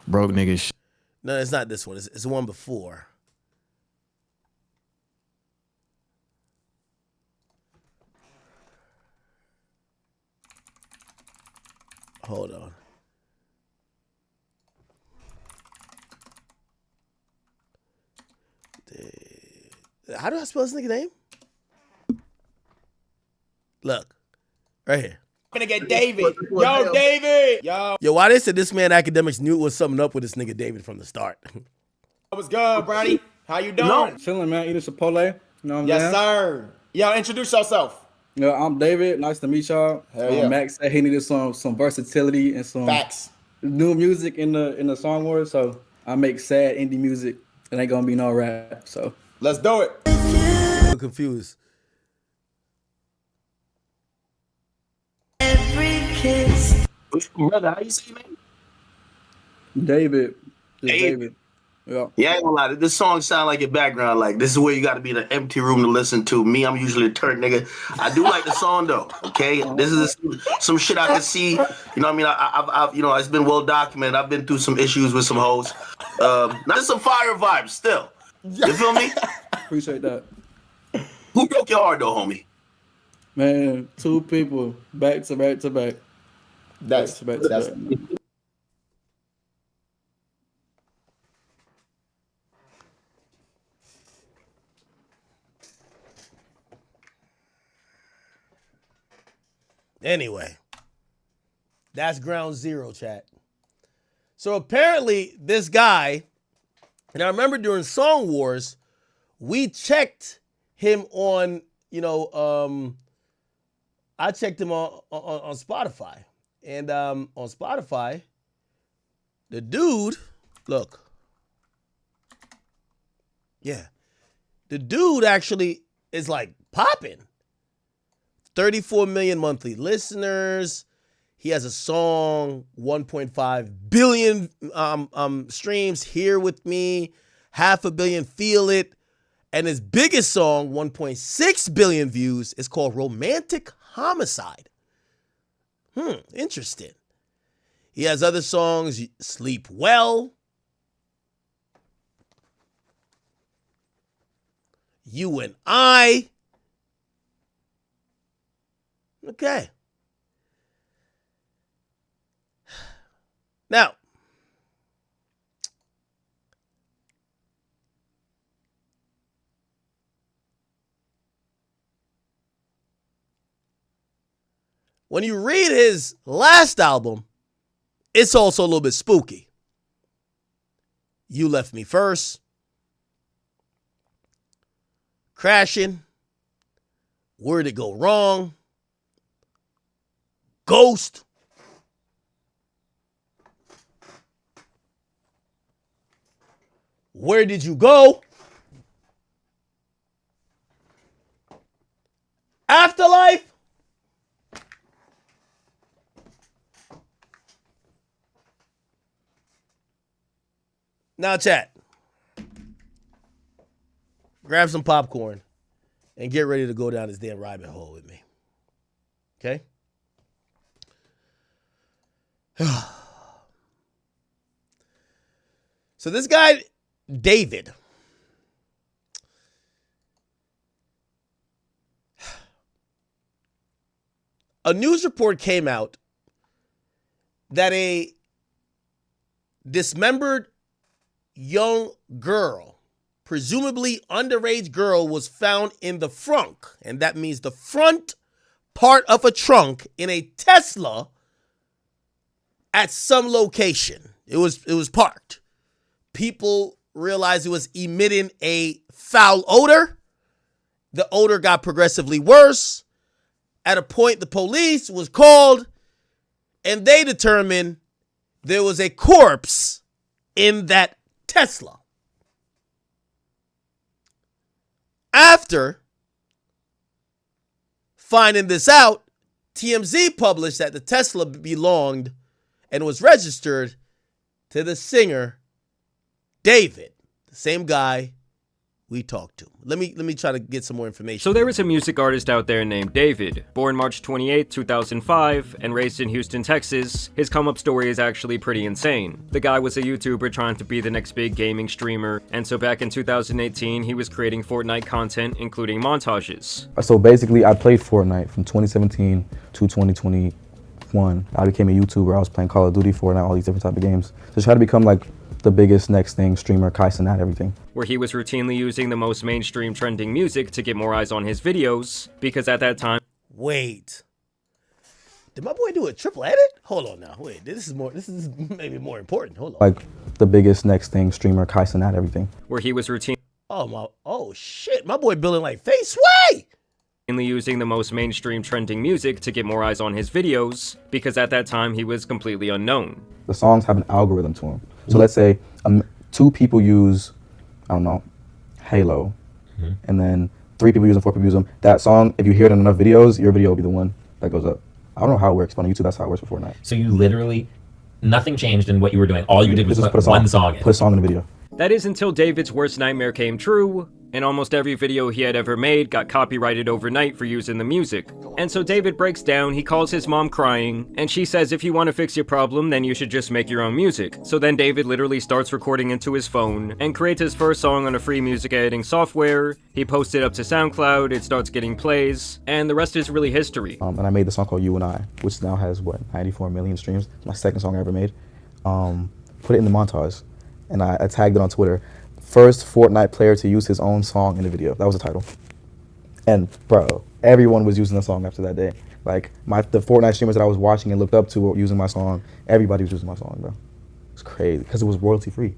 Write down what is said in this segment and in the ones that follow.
Broke niggas. No, it's not this one. It's the one before. Hold on. How do I spell this nigga name? Look, right here. Gonna get David. Yo, David. Yo, why they said this man Akademiks knew it was something up with this nigga David from the start. What's good, Brownie? How you doing? No. Chilling, man. Eating Chipotle. You know what I'm Yes, saying? sir. Yo, introduce yourself. Yeah, I'm David. Nice to meet y'all. Hell yeah. Max said he needed some versatility and some Facts. new music in the song world. So I make sad indie music. It ain't gonna be no rap. So Let's do it. I'm confused. Brother, how you say your name? David, just David. David. Yeah. Yeah, I ain't gonna lie. This song sound like your background. Like this is where you got to be in an empty room to listen to. Me, I'm usually a turd nigga. I do like the song though. Okay, this is some shit I can see. You know what I mean? I've you know, it's been well documented. I've been through some issues with some hoes. Not some fire vibes still. You feel me? Appreciate that. Who broke your heart though, homie? Man, two people back to back to back. That's Back to back. Anyway, that's ground zero, chat. So apparently this guy, and I remember during Song Wars, we checked him on, you know, I checked him on Spotify. And on Spotify, the dude, look. Yeah. The dude actually is like popping. 34 million monthly listeners. He has a song, 1.5 billion streams, Here With Me, 500 million, Feel It. And his biggest song, 1.6 billion views, is called Romantic Homicide. Interesting. He has other songs, Sleep Well, You and I. Okay. Now, when you read his last album, it's also a little bit spooky. You Left Me First, Crashing, Where'd It Go Wrong, Ghost, Where Did You Go, Afterlife, now chat, grab some popcorn and get ready to go down this damn rabbit hole with me. Okay? So this guy, David, a news report came out that a dismembered young girl, presumably underage girl, was found in the frunk, and that means the front part of a trunk in a Tesla at some location. It was parked. People realized it was emitting a foul odor. The odor got progressively worse. At a point, the police was called, and they determined there was a corpse in that Tesla. After finding this out, TMZ published that the Tesla belonged and was registered to the singer David, the same guy we talked to. Let me try to get some more information. So there is a music artist out there named David. Born March 28, 2005, and raised in Houston, Texas, his come-up story is actually pretty insane. The guy was a YouTuber trying to be the next big gaming streamer, and so back in 2018, he was creating Fortnite content, including montages. So basically, I played Fortnite from 2017 to 2021. I became a YouTuber. I was playing Call of Duty, Fortnite, all these different type of games. Just try to become like the biggest next thing, streamer, Kaisen at everything. Where he was routinely using the most mainstream trending music to get more eyes on his videos, because at that time... Wait. Did my boy do a triple edit? Hold on now. Wait, this is maybe more important. Hold on. Like the biggest next thing, streamer, Kaisen at everything. Where he was routinely... Oh shit, my boy building like Face Way! using the most mainstream trending music to get more eyes on his videos, because at that time he was completely unknown. The songs have an algorithm to them. So let's say 2 people use, I don't know, Halo, and then 3 people use them, 4 people use them. That song, if you hear it in enough videos, your video will be the one that goes up. I don't know how it works, but on YouTube, that's how it works for Fortnite. So you literally, nothing changed in what you were doing. All you did was put one song in. Put a song in the video. That is until David's worst nightmare came true, and almost every video he had ever made got copyrighted overnight for using the music. And so David breaks down, he calls his mom crying, and she says if you want to fix your problem, then you should just make your own music. So then David literally starts recording into his phone, and creates his first song on a free music editing software. He posts it up to SoundCloud, it starts getting plays, and the rest is really history. And I made the song called You and I, which now has, 94 million streams. My second song I ever made. Put it in the montage, and I tagged it on Twitter. First Fortnite player to use his own song in the video. That was the title. And bro, everyone was using the song after that day. Like the Fortnite streamers that I was watching and looked up to were using my song. Everybody was using my song, bro. It's crazy because it was royalty free.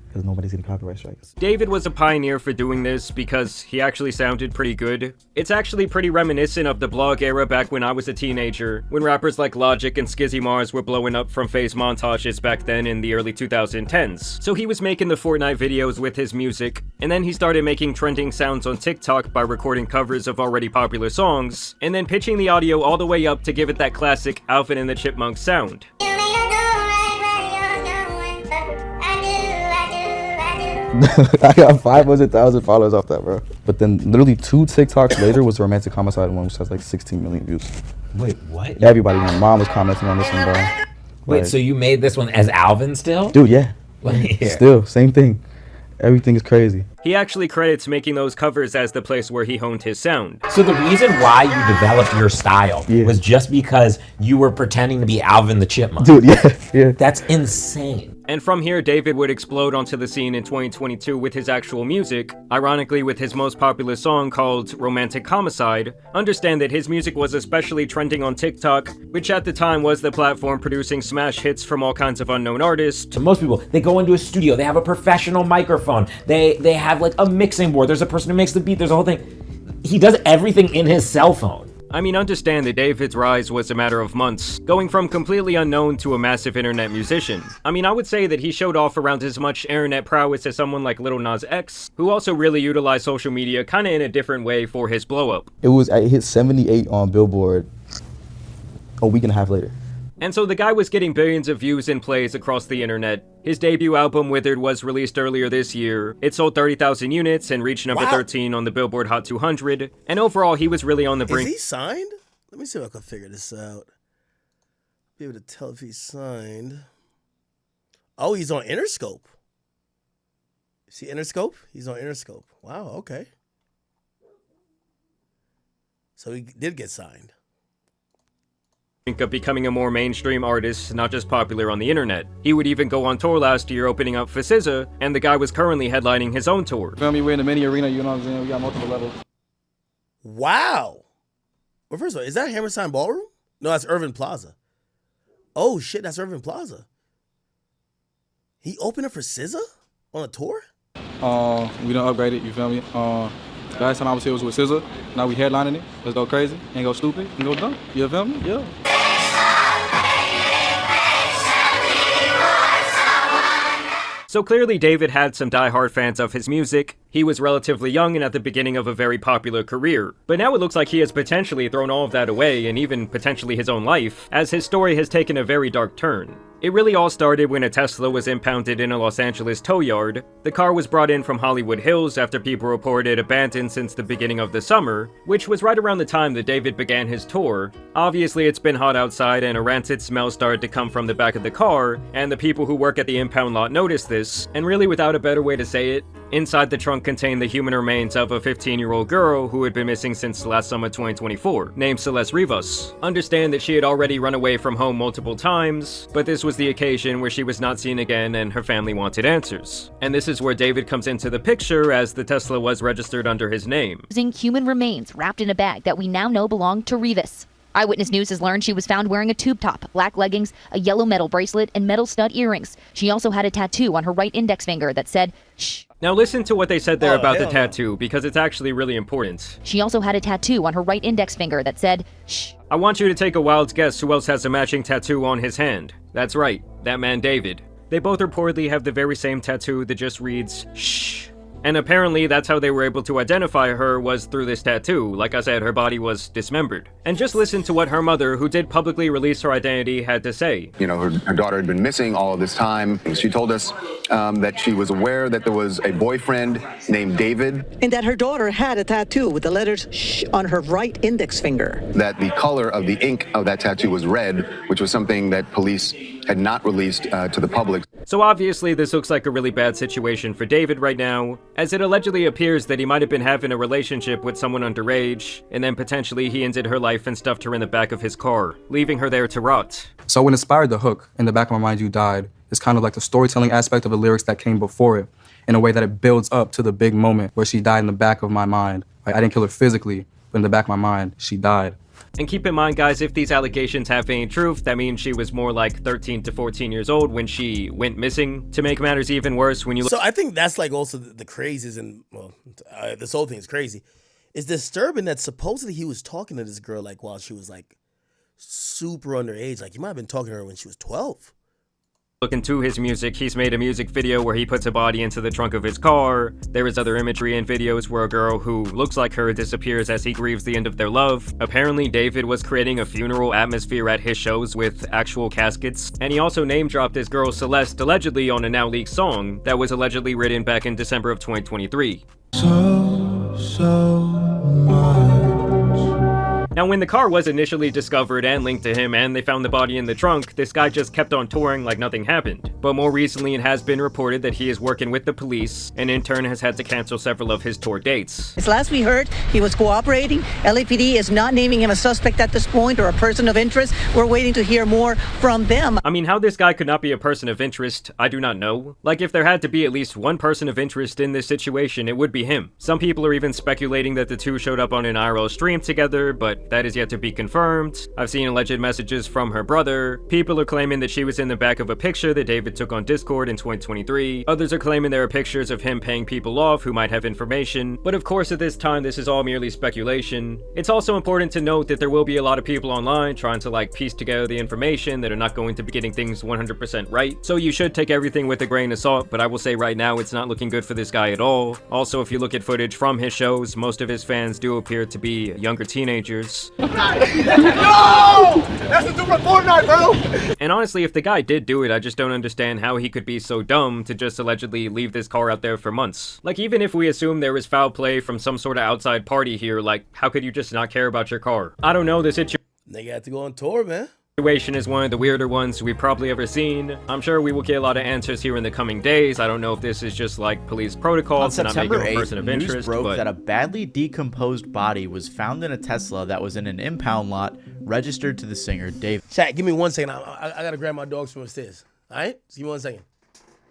Because nobody's getting copyright strikes. David was a pioneer for doing this because he actually sounded pretty good. It's actually pretty reminiscent of the blog era back when I was a teenager, when rappers like Logic and Skizzy Mars were blowing up from phase montages back then in the early 2010s. So he was making the Fortnite videos with his music, and then he started making trending sounds on TikTok by recording covers of already popular songs, and then pitching the audio all the way up to give it that classic Alvin and the Chipmunks sound. I got 500,000 followers off that, bro. But then literally 2 TikToks later was the romantic homicide one, which has like 16 million views. Wait, what? Everybody, my mom was commenting on this one, bro. Wait, Like, so you made this one as Alvin still? dude, yeah. Yeah. Still, same thing. Everything is crazy. He actually credits making those covers as the place where he honed his sound. So the reason why you developed your style was just because you were pretending to be Alvin the Chipmunk. Dude, yeah. That's insane. And from here, David would explode onto the scene in 2022 with his actual music, ironically with his most popular song called Romantic Homicide. Understand that his music was especially trending on TikTok, which at the time was the platform producing smash hits from all kinds of unknown artists. So most people, they go into a studio, they have a professional microphone, they have like a mixing board, there's a person who makes the beat, there's a whole thing. He does everything in his cell phone. I mean, understand that David's rise was a matter of months, going from completely unknown to a massive internet musician. I mean, I would say that he showed off around as much internet prowess as someone like Lil Nas X, who also really utilized social media kinda in a different way for his blow-up. It hit 78 on Billboard a week and a half later. And so the guy was getting billions of views and plays across the internet. His debut album, Withered, was released earlier this year. It sold 30,000 units and reached number 13 on the Billboard Hot 200. And overall, he was really on the brink. Is he signed? Let me see if I can figure this out. Be able to tell if he's signed. Oh, he's on Interscope. See Interscope? He's on Interscope. Wow, okay. So he did get signed. Of becoming a more mainstream artist, not just popular on the internet. He would even go on tour last year opening up for SZA, and the guy was currently headlining his own tour. Feel me? We're in the mini arena, you know what I'm saying? We got multiple levels. Wow. Well, first of all, is that Hammerstein Ballroom? No, that's Irving Plaza. Oh shit, that's Irving Plaza. He opened up for SZA on a tour? We done upgraded, you feel me? Last time I was here was with SZA. Now we headlining it. Let's go crazy, ain't go stupid, and go dumb. You feel me? Yeah. So clearly David had some die-hard fans of his music, He was relatively young and at the beginning of a very popular career, but now it looks like he has potentially thrown all of that away and even potentially his own life, as his story has taken a very dark turn. It really all started when a Tesla was impounded in a Los Angeles tow yard. The car was brought in from Hollywood Hills after people reported it abandoned since the beginning of the summer, which was right around the time that David began his tour. Obviously, it's been hot outside and a rancid smell started to come from the back of the car, and the people who work at the impound lot noticed this, and really without a better way to say it, inside the trunk contained the human remains of a 15-year-old girl who had been missing since last summer 2024, named Celeste Rivas. Understand that she had already run away from home multiple times, but this was the occasion where she was not seen again and her family wanted answers. And this is where David comes into the picture, as the Tesla was registered under his name. Using human remains wrapped in a bag that we now know belonged to Rivas. Eyewitness News has learned she was found wearing a tube top, black leggings, a yellow metal bracelet, and metal stud earrings. She also had a tattoo on her right index finger that said, "Shh." Now listen to what they said there about the tattoo, because it's actually really important. She also had a tattoo on her right index finger that said, "Shh." I want you to take a wild guess who else has a matching tattoo on his hand. That's right, that man David. They both reportedly have the very same tattoo that just reads, "Shh." And apparently that's how they were able to identify her, was through this tattoo. Like I said, her body was dismembered. And just listen to what her mother, who did publicly release her identity, had to say. You know, her daughter had been missing all of this time. She told us that she was aware that there was a boyfriend named David. And that her daughter had a tattoo with the letters "shh" on her right index finger. That the color of the ink of that tattoo was red, which was something that police had not released to the public. So obviously this looks like a really bad situation for David right now, as it allegedly appears that he might have been having a relationship with someone underage, and then potentially he ended her life and stuffed her in the back of his car, leaving her there to rot. So what inspired the hook, "In the Back of My Mind You Died," is kind of like the storytelling aspect of the lyrics that came before it, in a way that it builds up to the big moment where she died in the back of my mind. Like, I didn't kill her physically, but in the back of my mind, she died. And keep in mind, guys, if these allegations have any truth, that means she was more like 13 to 14 years old when she went missing. To make matters even worse, when you look— So I think that's like also the craziest, and well, this whole thing is crazy. It's disturbing that supposedly he was talking to this girl like while she was like super underage. Like he might have been talking to her when she was 12. Look into his music, he's made a music video where he puts a body into the trunk of his car. There is other imagery and videos where a girl who looks like her disappears as he grieves the end of their love. Apparently, David was creating a funeral atmosphere at his shows with actual caskets. And he also name-dropped this girl Celeste allegedly on a now-leaked song that was allegedly written back in December of 2023. Now, when the car was initially discovered and linked to him and they found the body in the trunk, this guy just kept on touring like nothing happened. But more recently, it has been reported that he is working with the police and in turn has had to cancel several of his tour dates. As last we heard, he was cooperating. LAPD is not naming him a suspect at this point or a person of interest. We're waiting to hear more from them. I mean, how this guy could not be a person of interest, I do not know. Like, if there had to be at least one person of interest in this situation, it would be him. Some people are even speculating that the two showed up on an IRL stream together, but that is yet to be confirmed. I've seen alleged messages from her brother. People are claiming that she was in the back of a picture that David took on Discord in 2023. Others are claiming there are pictures of him paying people off who might have information. But of course, at this time, this is all merely speculation. It's also important to note that there will be a lot of people online trying to like piece together the information that are not going to be getting things 100% right. So you should take everything with a grain of salt, but I will say right now, it's not looking good for this guy at all. Also, if you look at footage from his shows, most of his fans do appear to be younger teenagers. No! That's the dude from Fortnite, bro! And honestly, if the guy did do it, I just don't understand how he could be so dumb to just allegedly leave this car out there for months. Like, even if we assume there was foul play from some sort of outside party here, like, how could you just not care about your car? I don't know, the Nigga had to go on tour, man. situation is one of the weirder ones we've probably ever seen. I'm sure we will get a lot of answers here in the coming days. I don't know if this is just like police protocol On to not make September him a 8th, person of news interest, broke but that a badly decomposed body was found in a Tesla that was in an impound lot registered to the singer David. Chat, give me 1 second. I gotta grab my dogs from upstairs. All right? Just give me 1 second.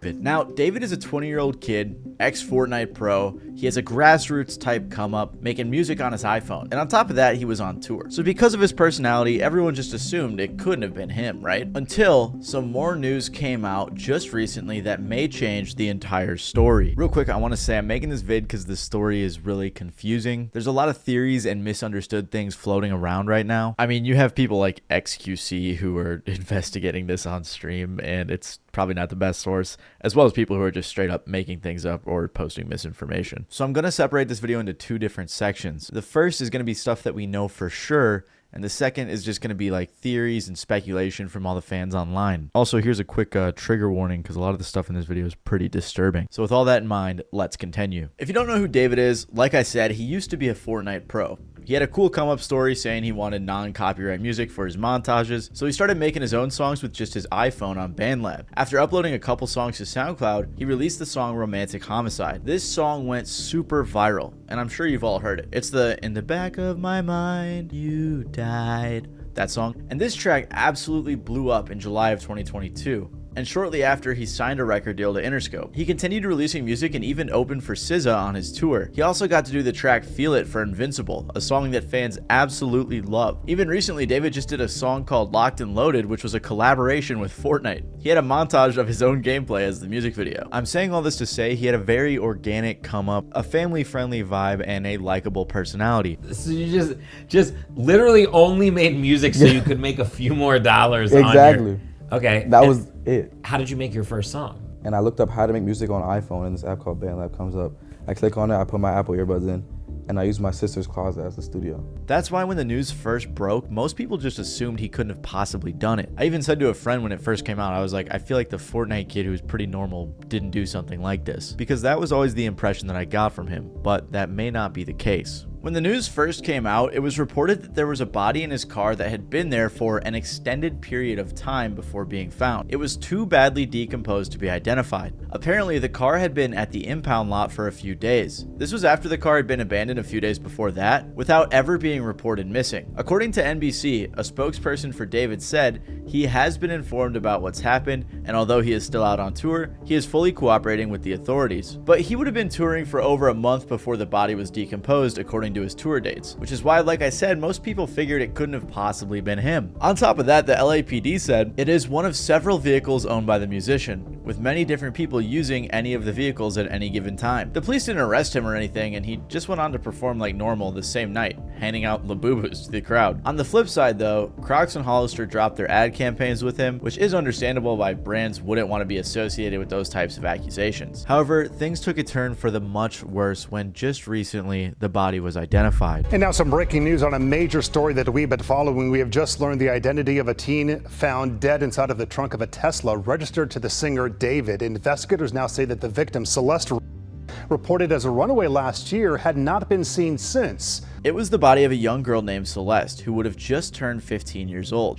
Now, David is a 20-year-old kid, ex-Fortnite pro. He has a grassroots type come up, making music on his iPhone. And on top of that, he was on tour. So because of his personality, everyone just assumed it couldn't have been him, right? Until some more news came out just recently that may change the entire story. Real quick, I want to say I'm making this vid because the story is really confusing. There's a lot of theories and misunderstood things floating around right now. I mean, you have people like XQC who are investigating this on stream, and it's probably not the best source, as well as people who are just straight up making things up or posting misinformation. So I'm going to separate this video into two different sections. The first is going to be stuff that we know for sure, and the second is just going to be like theories and speculation from all the fans online. Also, here's a quick trigger warning because a lot of the stuff in this video is pretty disturbing. So with all that in mind, let's continue. If you don't know who David is, like I said, he used to be a Fortnite pro. He had a cool come-up story saying he wanted non-copyright music for his montages, so he started making his own songs with just his iPhone on BandLab. After uploading a couple songs to SoundCloud, he released the song Romantic Homicide. This song went super viral, and I'm sure you've all heard it. It's the "In the Back of My Mind, You Died," that song. And this track absolutely blew up in July of 2022. And shortly after, he signed a record deal to Interscope. He continued releasing music and even opened for SZA on his tour. He also got to do the track Feel It for Invincible, a song that fans absolutely love. Even recently, David just did a song called Locked and Loaded, which was a collaboration with Fortnite. He had a montage of his own gameplay as the music video. I'm saying all this to say he had a very organic come up, a family-friendly vibe, and a likable personality. So you just literally only made music so you could make a few more dollars Exactly. on your... Okay. That was it. How did you make your first song? And I looked up how to make music on iPhone, and this app called BandLab comes up. I click on it, I put my Apple earbuds in, and I use my sister's closet as the studio. That's why when the news first broke, most people just assumed he couldn't have possibly done it. I even said to a friend when it first came out, I was like, I feel like the Fortnite kid who was pretty normal didn't do something like this. Because that was always the impression that I got from him, but that may not be the case. When the news first came out, it was reported that there was a body in his car that had been there for an extended period of time before being found. It was too badly decomposed to be identified. Apparently, the car had been at the impound lot for a few days. This was after the car had been abandoned a few days before that, without ever being reported missing. According to NBC, a spokesperson for David said he has been informed about what's happened, and although he is still out on tour, he is fully cooperating with the authorities. But he would have been touring for over a month before the body was decomposed, according to his tour dates, which is why, like I said, most people figured it couldn't have possibly been him. On top of that, the LAPD said it is one of several vehicles owned by the musician, with many different people using any of the vehicles at any given time. The police didn't arrest him or anything, and he just went on to perform like normal the same night, handing out Labubus to the crowd. On the flip side though, Crocs and Hollister dropped their ad campaigns with him, which is understandable why brands wouldn't want to be associated with those types of accusations. However, things took a turn for the much worse when just recently the body was identified. And now some breaking news on a major story that we've been following. We have just learned the identity of a teen found dead inside of the trunk of a Tesla registered to the singer David. Investigators now say that the victim, Celeste, reported as a runaway last year, had not been seen since. It was the body of a young girl named Celeste who would have just turned 15 years old.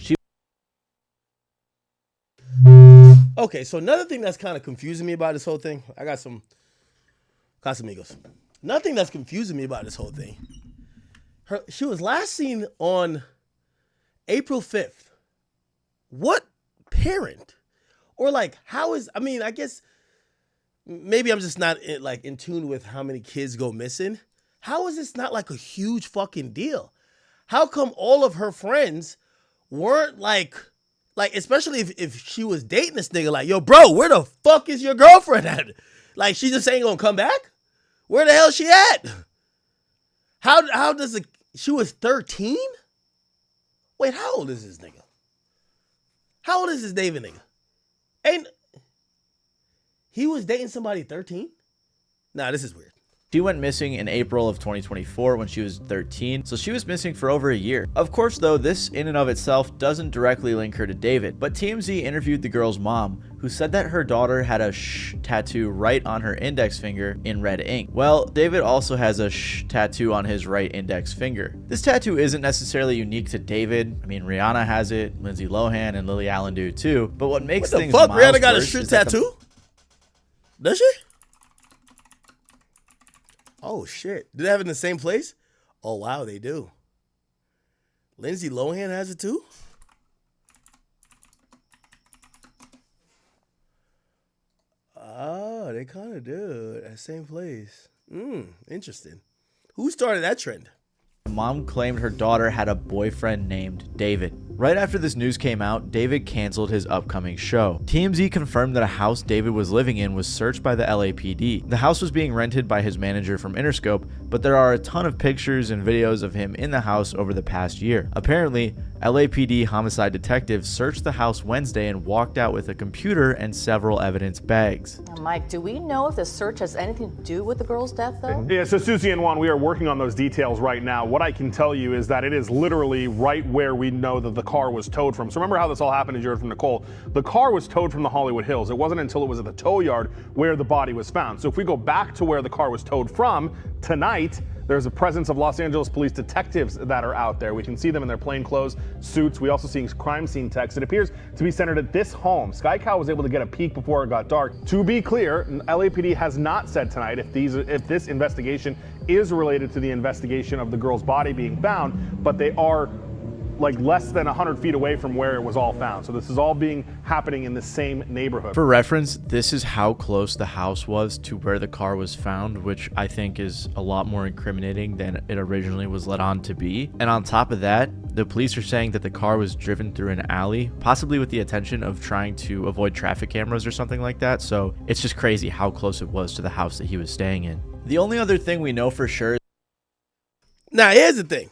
Okay, so another thing that's kind of confusing me about this whole thing, I got some Casamigos. Nothing that's confusing me about this whole thing. She was last seen on April 5th. What parent? Or like, how is, I mean, I guess maybe I'm just not in tune with how many kids go missing. How is this not like a huge fucking deal? How come all of her friends weren't like especially if she was dating this nigga, like, yo, bro, where the fuck is your girlfriend at? Like, she just ain't gonna come back? Where the hell she at? How does it, she was 13? Wait, how old is this nigga? How old is this David nigga? Ain't he was dating somebody 13? Nah, this is weird. She went missing in April of 2024 when she was 13, so she was missing for over a year. Of course, though, this in and of itself doesn't directly link her to David, but TMZ interviewed the girl's mom, who said that her daughter had a "sh" tattoo right on her index finger in red ink. Well, David also has a "sh" tattoo on his right index finger. This tattoo isn't necessarily unique to David. I mean, Rihanna has it, Lindsay Lohan and Lily Allen do too, but what makes things What the fuck? Rihanna got a worse "sh" is that tattoo? Does she? Oh shit. Do they have it in the same place? Oh wow, they do. Lindsay Lohan has it too? Oh, they kind of do. At the same place. Interesting. Who started that trend? Mom claimed her daughter had a boyfriend named David. Right after this news came out, David canceled his upcoming show. TMZ confirmed that a house David was living in was searched by the LAPD. The house was being rented by his manager from Interscope, but there are a ton of pictures and videos of him in the house over the past year. Apparently, LAPD homicide detectives searched the house Wednesday and walked out with a computer and several evidence bags. Mike, do we know if the search has anything to do with the girl's death, though? Yeah, so Susie and Juan, we are working on those details right now. What I can tell you is that it is literally right where we know that the car was towed from. So remember how this all happened, as you heard from Nicole. The car was towed from the Hollywood Hills. It wasn't until it was at the tow yard where the body was found. So if we go back to where the car was towed from, tonight, there's a presence of Los Angeles police detectives that are out there. We can see them in their plainclothes suits. We also see crime scene techs. It appears to be centered at this home. Sky Cow was able to get a peek before it got dark. To be clear, LAPD has not said tonight if this investigation is related to the investigation of the girl's body being found, but they are like less than 100 feet away from where it was all found. So this is all happening in the same neighborhood. For reference, this is how close the house was to where the car was found, which I think is a lot more incriminating than it originally was led on to be. And on top of that, the police are saying that the car was driven through an alley, possibly with the intention of trying to avoid traffic cameras or something like that. So it's just crazy how close it was to the house that he was staying in. The only other thing we know for sure. Now, here's the thing.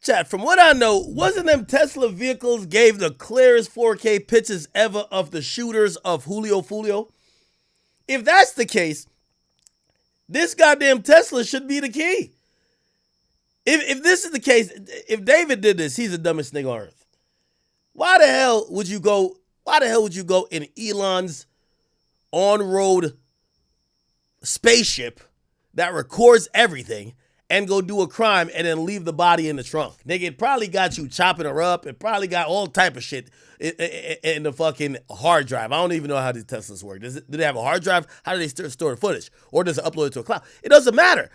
Chat, from what I know, wasn't them Tesla vehicles gave the clearest 4K pictures ever of the shooters of Julio Fulio? If that's the case, this goddamn Tesla should be the key. If this is the case, if David did this, he's the dumbest thing on earth. Why the hell would you go in Elon's on-road spaceship that records everything and go do a crime and then leave the body in the trunk? Nigga, it probably got you chopping her up. It probably got all type of shit in the fucking hard drive. I don't even know how these Teslas work. Do they have a hard drive? How do they store the footage? Or does it upload it to a cloud? It doesn't matter.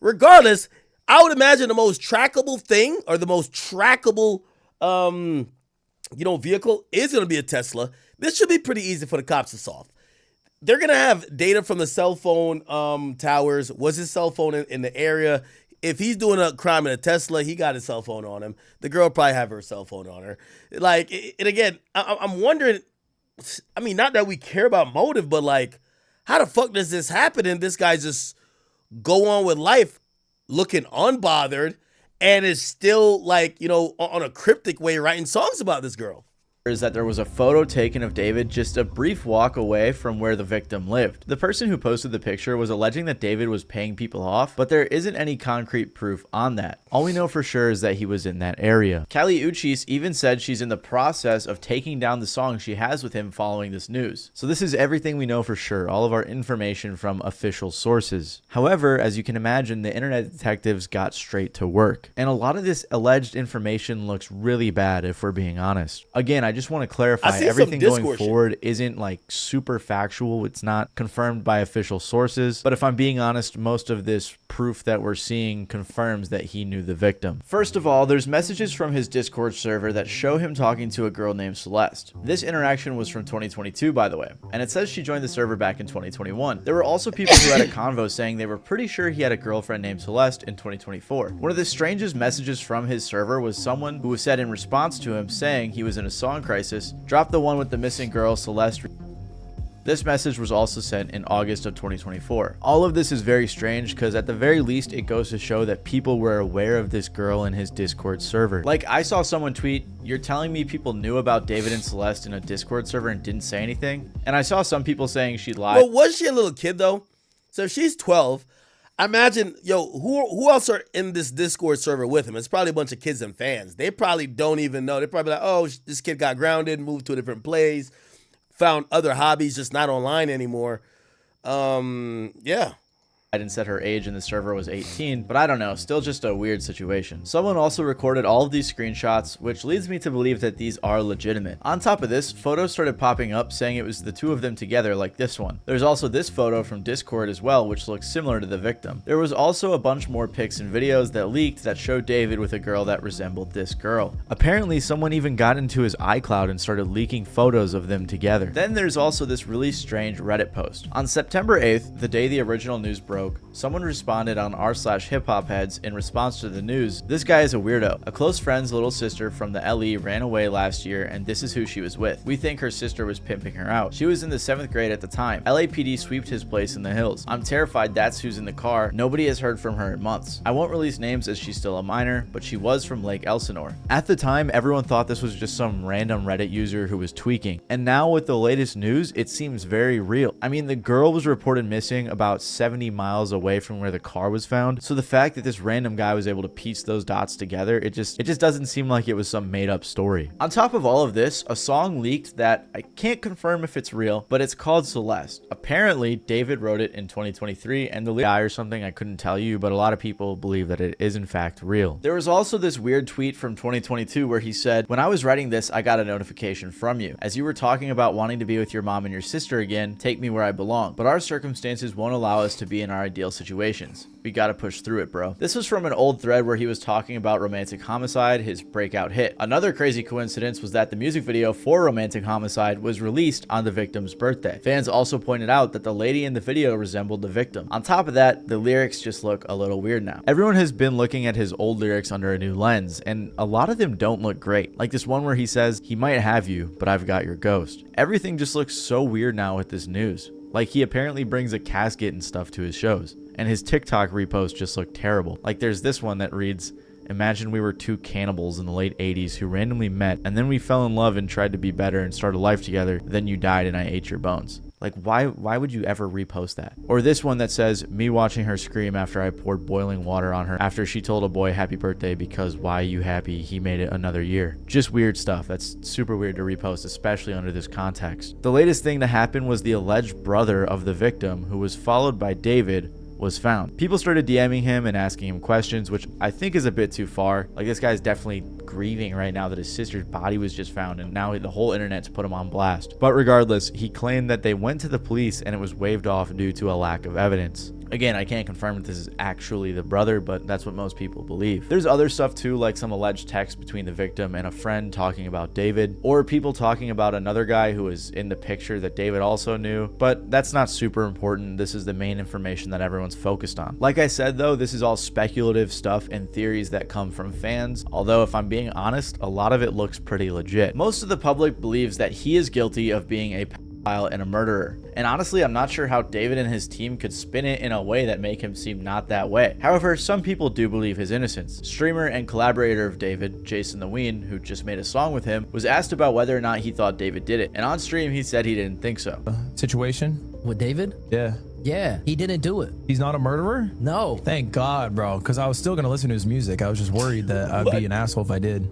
Regardless, I would imagine the most trackable thing or the most trackable vehicle is going to be a Tesla. This should be pretty easy for the cops to solve. They're going to have data from the cell phone towers. Was his cell phone in the area? If he's doing a crime in a Tesla, he got his cell phone on him. The girl probably have her cell phone on her. Like, and again, I'm wondering, I mean, not that we care about motive, but like, how the fuck does this happen and this guy just go on with life looking unbothered and is still like, on a cryptic way writing songs about this girl? Is that there was a photo taken of David just a brief walk away from where the victim lived. The person who posted the picture was alleging that David was paying people off, but there isn't any concrete proof on that. All we know for sure is that he was in that area. Kali Uchis even said she's in the process of taking down the song she has with him following this news. So this is everything we know for sure, all of our information from official sources. However, as you can imagine, the internet detectives got straight to work. And a lot of this alleged information looks really bad if we're being honest. Again, I just want to clarify, everything going forward isn't like super factual. It's not confirmed by official sources. But if I'm being honest, most of this proof that we're seeing confirms that he knew the victim. First of all, there's messages from his Discord server that show him talking to a girl named Celeste. This interaction was from 2022, by the way, and it says she joined the server back in 2021. There were also people who had a convo saying they were pretty sure he had a girlfriend named Celeste in 2024. One of the strangest messages from his server was someone who said in response to him saying he was in a song crisis, drop the one with the missing girl, Celeste. This message was also sent in August of 2024. All of this is very strange because at the very least it goes to show that people were aware of this girl in his Discord server. Like, I saw someone tweet, "You're telling me people knew about David and Celeste in a Discord server and didn't say anything?" And I saw some people saying she lied. Well, was she a little kid though? So if she's 12, I imagine, who else are in this Discord server with him? It's probably a bunch of kids and fans. They probably don't even know. They're probably like, oh, this kid got grounded, moved to a different place, found other hobbies, just not online anymore. Yeah. And said her age in the server was 18, but I don't know, still just a weird situation. Someone also recorded all of these screenshots, which leads me to believe that these are legitimate. On top of this, photos started popping up saying it was the two of them together, like this one. There's also this photo from Discord as well, which looks similar to the victim. There was also a bunch more pics and videos that leaked that showed David with a girl that resembled this girl. Apparently, someone even got into his iCloud and started leaking photos of them together. Then there's also this really strange Reddit post. On September 8th, the day the original news broke, joke, someone responded on r/hiphopheads in response to the news, "This guy is a weirdo. A close friend's little sister from the LE ran away last year and this is who she was with. We think her sister was pimping her out. She was in the 7th grade at the time. LAPD sweeped his place in the hills. I'm terrified that's who's in the car. Nobody has heard from her in months. I won't release names as she's still a minor, but she was from Lake Elsinore." At the time, everyone thought this was just some random Reddit user who was tweaking. And now with the latest news, it seems very real. I mean, the girl was reported missing about 70 miles away from where the car was found. So the fact that this random guy was able to piece those dots together, it just doesn't seem like it was some made up story. On top of all of this, a song leaked that I can't confirm if it's real, but it's called Celeste. Apparently, David wrote it in 2023 and the guy or something, I couldn't tell you, but a lot of people believe that it is in fact real. There was also this weird tweet from 2022 where he said, "When I was writing this, I got a notification from you. As you were talking about wanting to be with your mom and your sister again, take me where I belong. But our circumstances won't allow us to be in our ideal situations. We gotta push through it, bro." This was from an old thread where he was talking about Romantic Homicide, his breakout hit. Another crazy coincidence was that the music video for Romantic Homicide was released on the victim's birthday. Fans also pointed out that the lady in the video resembled the victim. On top of that, the lyrics just look a little weird now. Everyone has been looking at his old lyrics under a new lens, and a lot of them don't look great. Like this one where he says, "He might have you, but I've got your ghost." Everything just looks so weird now with this news. Like he apparently brings a casket and stuff to his shows. And his TikTok reposts just look terrible. Like there's this one that reads, "Imagine we were two cannibals in the late 80s who randomly met and then we fell in love and tried to be better and start a life together. Then you died and I ate your bones." Like why would you ever repost that? Or this one that says, "Me watching her scream after I poured boiling water on her after she told a boy happy birthday because why you happy, he made it another year." Just weird stuff. That's super weird to repost, especially under this context. The latest thing to happen was the alleged brother of the victim, who was followed by David, was found. People started DMing him and asking him questions, which I think is a bit too far. Like this guy's definitely grieving right now that his sister's body was just found and now the whole internet's put him on blast. But regardless, he claimed that they went to the police and it was waved off due to a lack of evidence. Again, I can't confirm if this is actually the brother, but that's what most people believe. There's other stuff too, like some alleged text between the victim and a friend talking about David, or people talking about another guy who was in the picture that David also knew, but that's not super important. This is the main information that everyone's focused on. Like I said though, this is all speculative stuff and theories that come from fans, although if I'm being honest, a lot of it looks pretty legit. Most of the public believes that he is guilty of being a pedophile and a murderer. And honestly, I'm not sure how David and his team could spin it in a way that make him seem not that way. However, some people do believe his innocence. Streamer and collaborator of David, Jason the Ween, who just made a song with him, was asked about whether or not he thought David did it. And on stream, he said he didn't think so. Situation? With David? Yeah. Yeah, he didn't do it. He's not a murderer? No. Thank God, bro, because I was still going to listen to his music. I was just worried that I'd be an asshole if I did.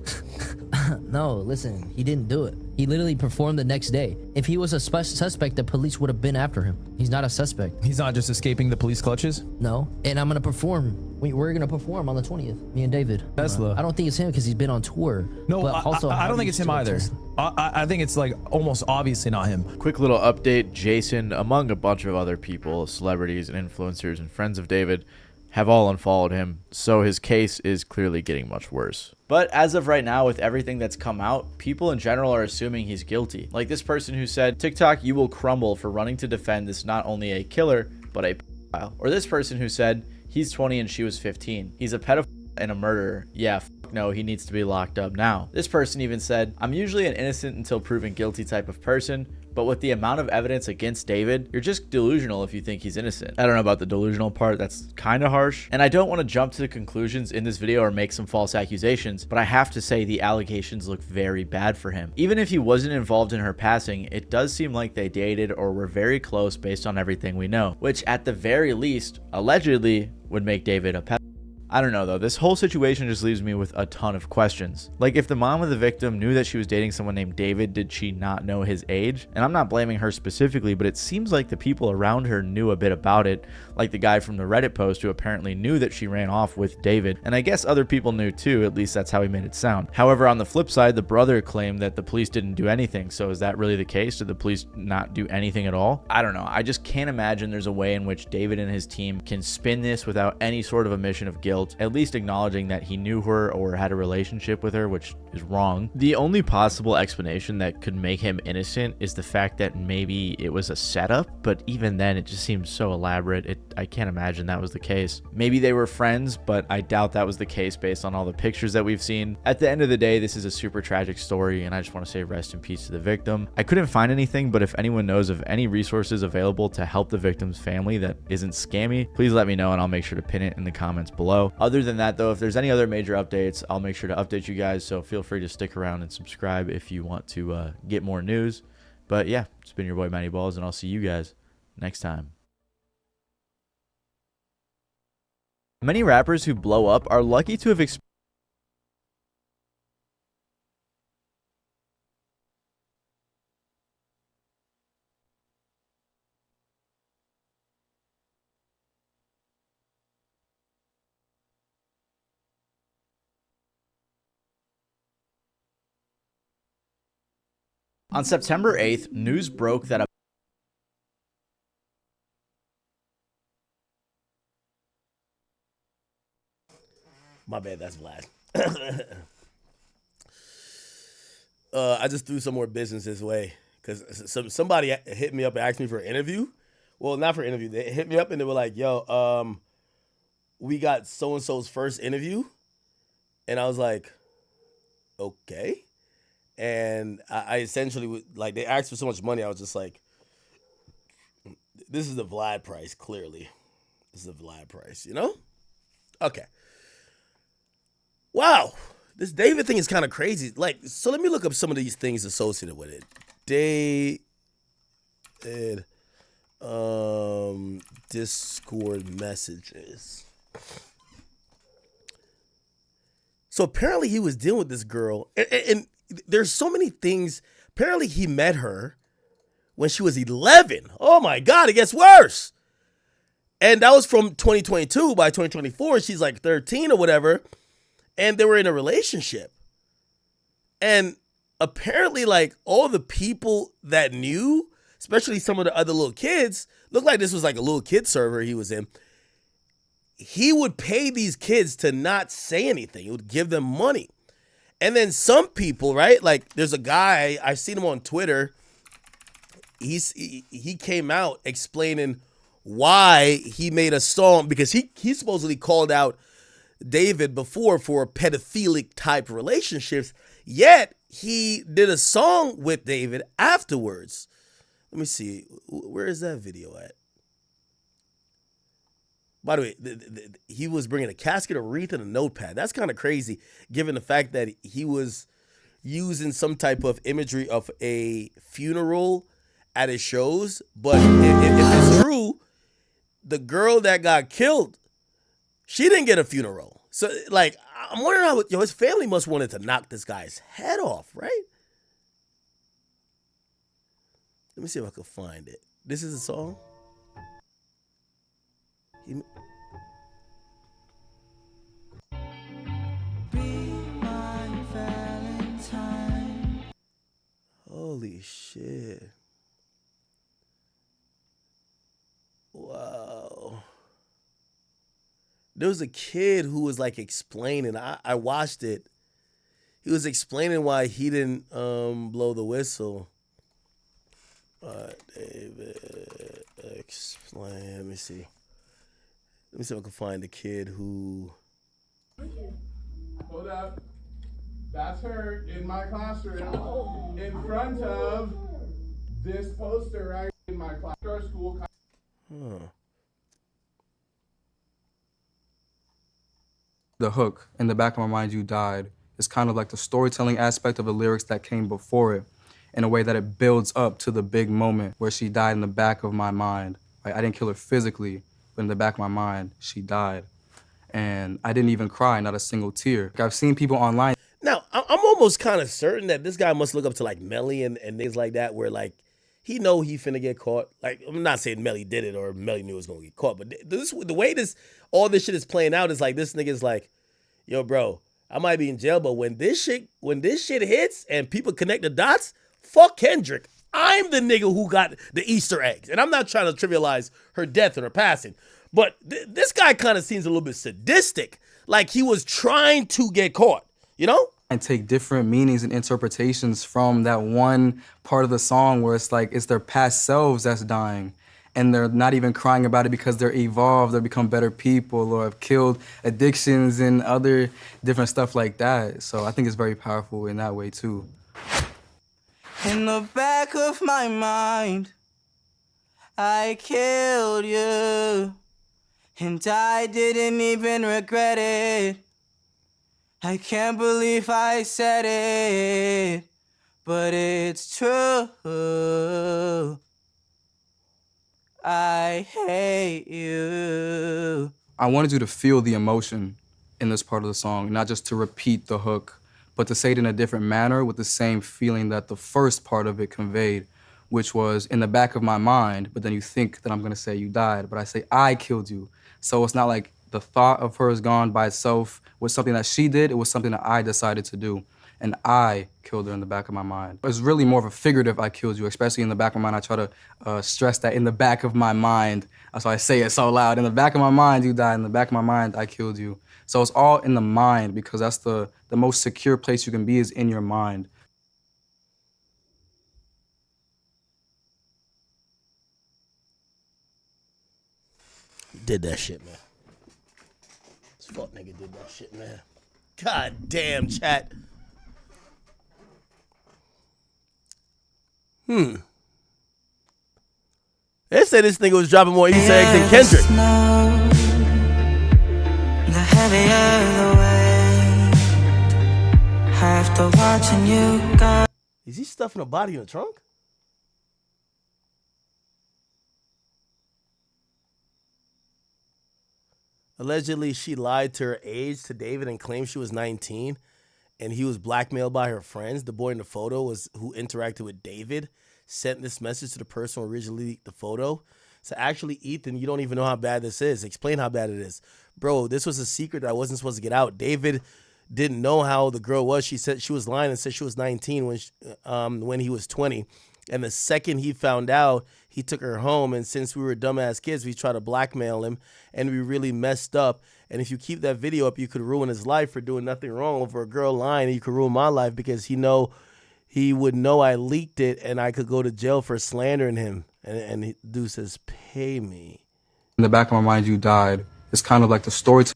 No, listen, he didn't do it. He literally performed the next day. If he was a suspect, the police would have been after him. He's not a suspect. He's not just escaping the police clutches? No, and I'm going to perform. We're going to perform on the 20th, me and David. Tesla. I don't think it's him because he's been on tour. No, but also, I don't think it's him either. I think it's like almost obviously not him. Quick little update, Jason, among a bunch of other people, celebrities and influencers and friends of David, have all unfollowed him, so his case is clearly getting much worse. But as of right now, with everything that's come out, people in general are assuming he's guilty. Like this person who said, "TikTok, you will crumble for running to defend this not only a killer, but a pedophile." Or this person who said, "He's 20 and she was 15. He's a pedophile and a murderer. Yeah, no, he needs to be locked up now." This person even said, "I'm usually an innocent until proven guilty type of person, but with the amount of evidence against David, you're just delusional if you think he's innocent." I don't know about the delusional part, that's kind of harsh. And I don't want to jump to conclusions in this video or make some false accusations, but I have to say the allegations look very bad for him. Even if he wasn't involved in her passing, it does seem like they dated or were very close based on everything we know, which at the very least, allegedly, would make David a pedophile. I don't know though, this whole situation just leaves me with a ton of questions. Like if the mom of the victim knew that she was dating someone named David, did she not know his age? And I'm not blaming her specifically, but it seems like the people around her knew a bit about it, like the guy from the Reddit post who apparently knew that she ran off with David, and I guess other people knew too, at least that's how he made it sound. However, on the flip side, the brother claimed that the police didn't do anything, so is that really the case? Did the police not do anything at all? I don't know, I just can't imagine there's a way in which David and his team can spin this without any sort of admission of guilt guilt, at least acknowledging that he knew her or had a relationship with her, which is wrong. The only possible explanation that could make him innocent is the fact that maybe it was a setup, but even then it just seems so elaborate. I can't imagine that was the case. Maybe they were friends, but I doubt that was the case based on all the pictures that we've seen. At the end of the day, this is a super tragic story, and I just want to say rest in peace to the victim. I couldn't find anything, but if anyone knows of any resources available to help the victim's family that isn't scammy, please let me know and I'll make sure to pin it in the comments below. Other than that though, if there's any other major updates, I'll make sure to update you guys, so feel free to stick around and subscribe if you want to get more news. But yeah, it's been your boy Matty Balls, and I'll see you guys next time. Many rappers who blow up are lucky to have experienced On September 8th, news broke that a My bad, that's Vlad. I just threw some more business this way because somebody hit me up and asked me for an interview. Well, not for an interview. They hit me up and they were like, yo, we got so-and-so's first interview. And I was like, okay. And I essentially, like, they asked for so much money. I was just like, this is the Vlad price, clearly. This is the Vlad price, you know? Okay. Wow. This David thing is kind of crazy. Like, so let me look up some of these things associated with it. David, Discord messages. So apparently he was dealing with this girl, and there's so many things. Apparently he met her when she was 11. Oh my God, it gets worse. And that was from 2022. By 2024, she's like 13 or whatever. And they were in a relationship. And apparently, like, all the people that knew, especially some of the other little kids, looked like this was like a little kid server he was in. He would pay these kids to not say anything. He would give them money. And then some people, right? Like, there's a guy, I've seen him on Twitter. He came out explaining why he made a song, because he supposedly called out David before for pedophilic type relationships, yet he did a song with David afterwards. Let me see. Where is that video at? By the way, he was bringing a casket, a wreath, and a notepad. That's kind of crazy, given the fact that he was using some type of imagery of a funeral at his shows. But if it's true, the girl that got killed, she didn't get a funeral. So, like, I'm wondering how his family must wanted to knock this guy's head off, right? Let me see if I can find it. This is a song. Holy shit. Wow. There was a kid who was like explaining. I watched it. He was explaining why he didn't blow the whistle. David, explain. Let me see. Let me see if I can find the kid who. Hold up. That's her in my classroom in front of this poster right in my class. Our school. Huh. The hook, in the back of my mind, you died, is kind of like the storytelling aspect of the lyrics that came before it, in a way that it builds up to the big moment where she died in the back of my mind. Like, I didn't kill her physically, but in the back of my mind, she died. And I didn't even cry, not a single tear. Like, I've seen people online. Now, I'm almost kind of certain that this guy must look up to like Melly and things like that, where like he know he finna get caught. Like, I'm not saying Melly did it or Melly knew he was gonna get caught, but the way all this shit is playing out is like this nigga's like, yo, bro, I might be in jail, but when this shit hits and people connect the dots, fuck Kendrick. I'm the nigga who got the Easter eggs. And I'm not trying to trivialize her death or her passing, but this guy kind of seems a little bit sadistic. like he was trying to get caught, you know? And take different meanings and interpretations from that one part of the song where it's like it's their past selves that's dying. And they're not even crying about it because they're evolved or become better people or have killed addictions and other different stuff like that. So I think it's very powerful in that way too. In the back of my mind, I killed you, and I didn't even regret it. I can't believe I said it, but it's true. I hate you. I wanted you to feel the emotion in this part of the song, not just to repeat the hook, but to say it in a different manner with the same feeling that the first part of it conveyed, which was in the back of my mind, but then you think that I'm gonna say you died, but I say I killed you. So it's not like the thought of her is gone by itself was something that she did, it was something that I decided to do. And I killed her in the back of my mind. It's really more of a figurative I killed you, especially in the back of my mind. I try to stress that in the back of my mind. That's why I say it so loud. In the back of my mind, you died. In the back of my mind, I killed you. So it's all in the mind because that's the most secure place you can be is in your mind. Did that shit, man. This fuck nigga did that shit, man. God damn, chat. They say this nigga was dropping more Easter eggs than Kendrick. The heavier the weight, after watching you go. Is he stuffing a body in the trunk? Allegedly, she lied to her age to David and claimed she was 19, and he was blackmailed by her friends. The boy in the photo was who interacted with David, sent this message to the person who originally leaked the photo. So actually, Ethan, you don't even know how bad this is. Explain how bad it is. Bro, this was a secret that wasn't supposed to get out. David didn't know how the girl was. She said she was lying and said she was 19 when he was 20. And the second he found out, he took her home. And since we were dumbass kids, we tried to blackmail him. And we really messed up. And if you keep that video up, you could ruin his life for doing nothing wrong. Over a girl lying, you could ruin my life because he would know I leaked it and I could go to jail for slandering him. And dude says, pay me. In the back of my mind, you died. It's kind of like the story.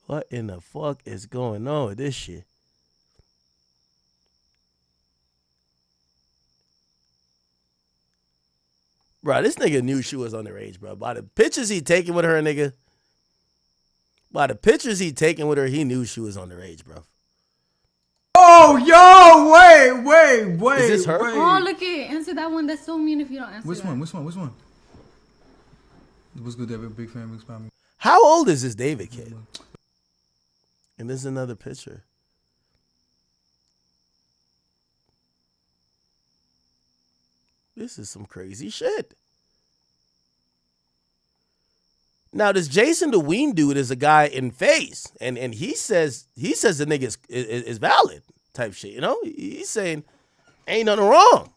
What in the fuck is going on with this shit? Bro, this nigga knew she was underage, bro. By the pictures he taking with her, nigga. By the pictures he taking with her, he knew she was underage, bro. Oh, yo, wait. Is this her? Wait. Oh, look it. Answer that one. That's so mean if you don't answer Which that. one? What's good, David? Big fan, big spam. How old is this David kid? And this is another picture. This is some crazy shit. Now, this Jason DeWeen dude is a guy in face, and he says the nigga is valid type shit. You know, he's saying ain't nothing wrong.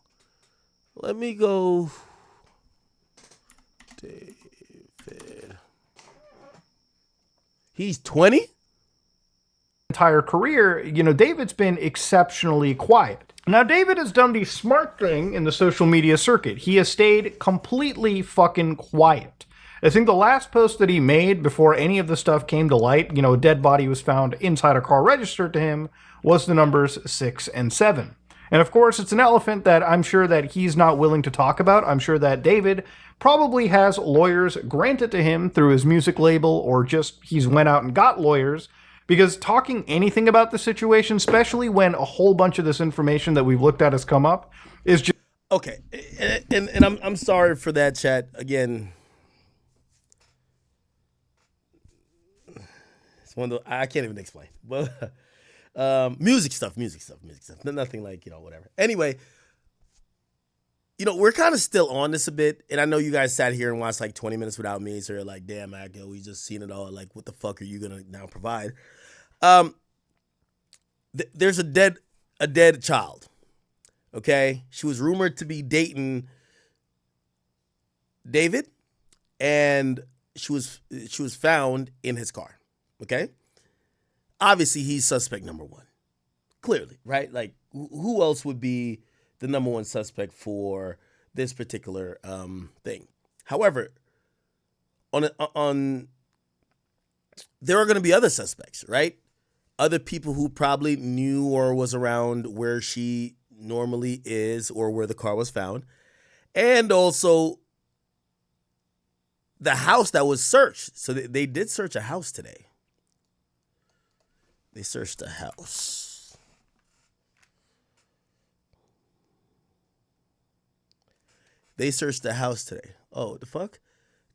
Let me go. David. He's 20. Entire career, David's been exceptionally quiet. Now, David has done the smart thing in the social media circuit. He has stayed completely fucking quiet. I think the last post that he made before any of the stuff came to light, a dead body was found inside a car registered to him, was the numbers 6 and 7. And of course, it's an elephant that I'm sure that he's not willing to talk about. I'm sure that David probably has lawyers granted to him through his music label, or just he's went out and got lawyers. Because talking anything about the situation, especially when a whole bunch of this information that we've looked at has come up, is just... Okay, and I'm sorry for that, chat. Again, it's one of the, I can't even explain. But music stuff. Nothing like, whatever. Anyway, we're kind of still on this a bit, and I know you guys sat here and watched like 20 minutes without me, so you're like, damn, Akio, we just seen it all. Like, what the fuck are you gonna now provide? There's a dead child. Okay, she was rumored to be dating David, and she was found in his car. Okay, obviously he's suspect number one. Clearly, right? Like, who else would be the number one suspect for this particular thing? However, on there are going to be other suspects, right? Other people who probably knew or was around where she normally is or where the car was found. And also the house that was searched. So they did search a house today. They searched a house. They searched the house today. Oh, what the fuck?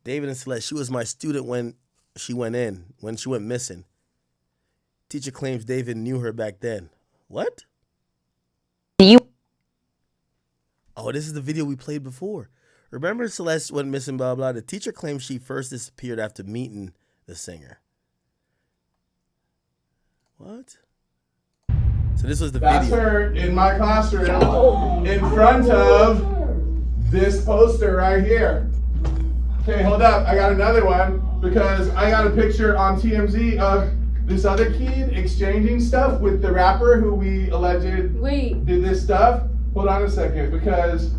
David and Celeste, she was my student when she went missing. Teacher claims David knew her back then. What? Oh, this is the video we played before. Remember Celeste went missing, blah, blah. The teacher claims she first disappeared after meeting the singer. What? So this was the That's video. her in my classroom in front of this poster right here. Okay, hold up. I got another one because I got a picture on TMZ of this other kid exchanging stuff with the rapper who we alleged did this stuff. Hold on a second, because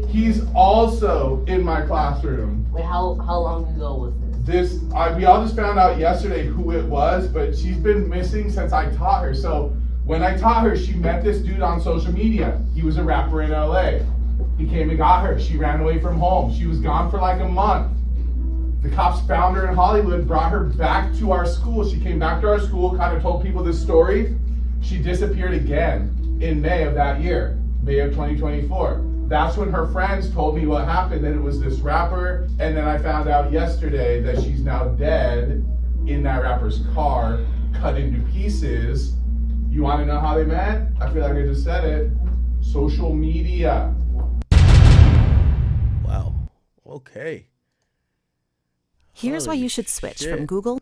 he's also in my classroom. Wait, how long ago was this? We all just found out yesterday who it was, but she's been missing since I taught her. So when I taught her, she met this dude on social media. He was a rapper in LA. He came and got her. She ran away from home. She was gone for like a month. The cops found her in Hollywood, brought her back to our school. She came back to our school, kind of told people this story. She disappeared again in May of that year, May of 2024. That's when her friends told me what happened, that it was this rapper. And then I found out yesterday that she's now dead in that rapper's car, cut into pieces. You want to know how they met? I feel like I just said it. Social media. Wow. Okay. Here's why you should switch from Google.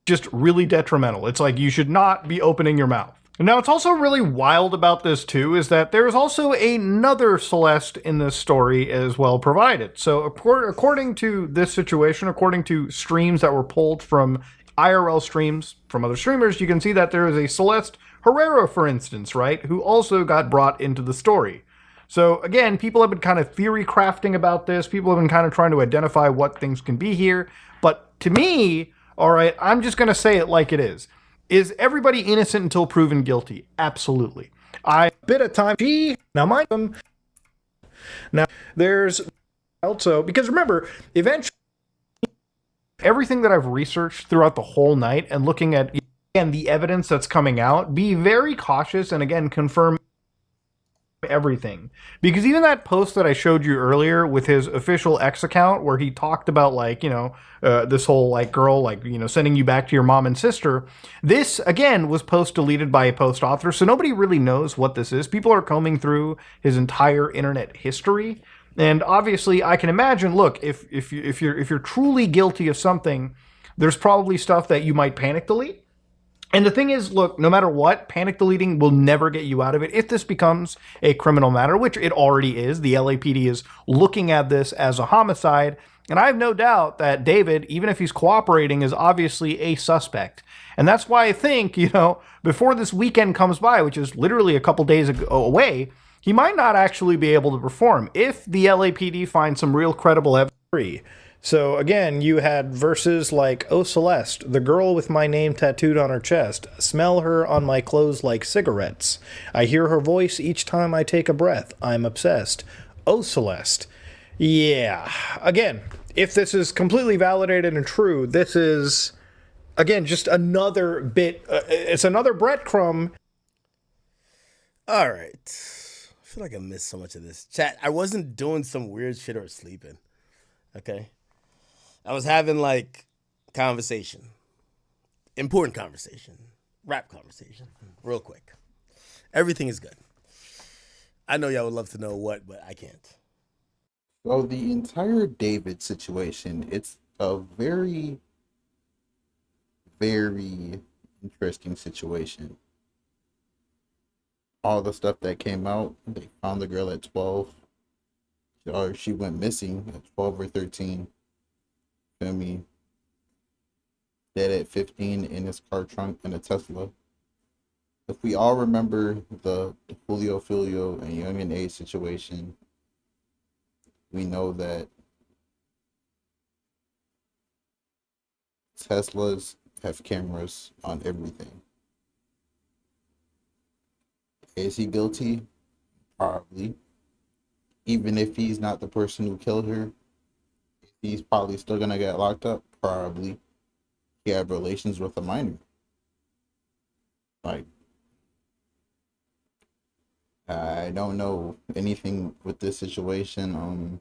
Just really detrimental. It's like you should not be opening your mouth. Now, it's also really wild about this, too, is that there is also another Celeste in this story as well provided. So according to this situation, according to streams that were pulled from IRL streams from other streamers, you can see that there is a Celeste Herrera, for instance, right, who also got brought into the story. So again, people have been kind of theory crafting about this. People have been kind of trying to identify what things can be here. But to me, all right, I'm just going to say it like it is. Is everybody innocent until proven guilty? Absolutely. I bit of time. Now mind them. Now there's also, because remember, eventually everything that I've researched throughout the whole night and looking at again the evidence that's coming out, be very cautious and again confirm everything, because even that post that I showed you earlier with his official X account where he talked about like, you know, this whole like girl, like, you know, sending you back to your mom and sister, this again was post deleted by a post author, so nobody really knows what this is. People are combing through his entire internet history, and obviously I can imagine, look, if you're truly guilty of something, there's probably stuff that you might panic delete. And the thing is, look, no matter what, panic deleting will never get you out of it. If this becomes a criminal matter, which it already is, the LAPD is looking at this as a homicide. And I have no doubt that David, even if he's cooperating, is obviously a suspect. And that's why I think, you know, before this weekend comes by, which is literally a couple days away, he might not actually be able to perform if the LAPD finds some real credible evidence. So again, you had verses like, "Oh Celeste, the girl with my name tattooed on her chest, smell her on my clothes like cigarettes. I hear her voice each time I take a breath. I'm obsessed. Oh Celeste." Yeah, again, if this is completely validated and true, this is, again, just another bit, it's another breadcrumb. All right. I feel like I missed so much of this. Chat, I wasn't doing some weird shit or sleeping. Okay? I was having like conversation, important conversation, rap conversation, real quick. Everything is good. I know y'all would love to know what, but I can't. So the entire David situation, it's a very, very interesting situation. All the stuff that came out, they found the girl at 12. Or she went missing at 12 or 13. Feel me? dead at 15 in his car trunk in a Tesla. If we all remember the Julio Filio and Young A situation, we know that Teslas have cameras on everything. Is he guilty? Probably. Even if he's not the person who killed her, he's probably still gonna get locked up. Probably. He had relations with a minor. Like, I don't know anything with this situation.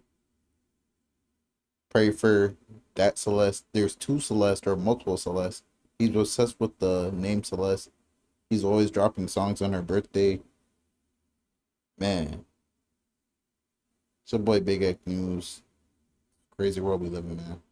Pray for that Celeste. There's two Celeste or multiple Celeste. He's obsessed with the name Celeste. He's always dropping songs on her birthday. Man. It's your boy Big X News. Crazy world we live in, man.